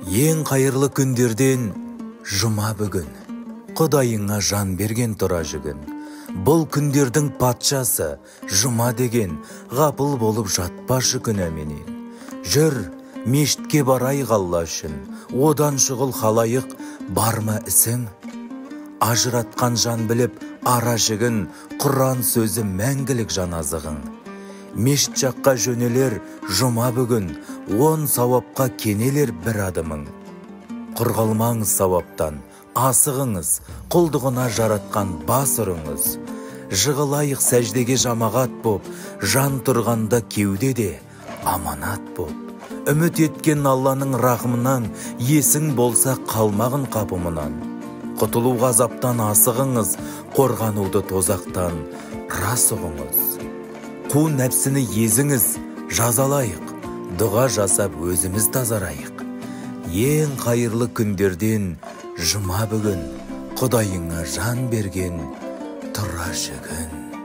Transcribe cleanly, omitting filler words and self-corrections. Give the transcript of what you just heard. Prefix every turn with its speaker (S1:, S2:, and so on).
S1: Ең қайырлы күндерден жұма бүгін, Құдайыңа жан берген тұра жүгін. Бұл күндердің патшасы жұма деген, ғапыл болып жатпашы күнәменен. Жүр, мешітке барайық Алла үшін, одан шұғыл халайық, бар ма ісің? Ажыратқан жан біліп ара жігін, Құран сөзі мәңгілік жаназығың. Мешіт жаққа жөнелер жұма бүгін, 10 сауапқа кенелер бір адымың. Құрғалмаңыз сауаптан, асығыңыз, құлдығына жаратқан бас ұрыңыз. Жығылайық сәждеге жамағат боп, жан тұрғанда кеудеде аманат боп. Үміт еткен Алланың рахымынан, есің болса қалмағын қапымынан. Құтылу ғазаптан асығыңыз, қорғануды тозақтан рас ұғыңыз. Қу нәпсіні езіңіз, жазалайық, дұға жасап өзіміз тазарайық. Ең қайырлы күндерден жұма бүгін, Құдайыңа жан берген тұра жүгін.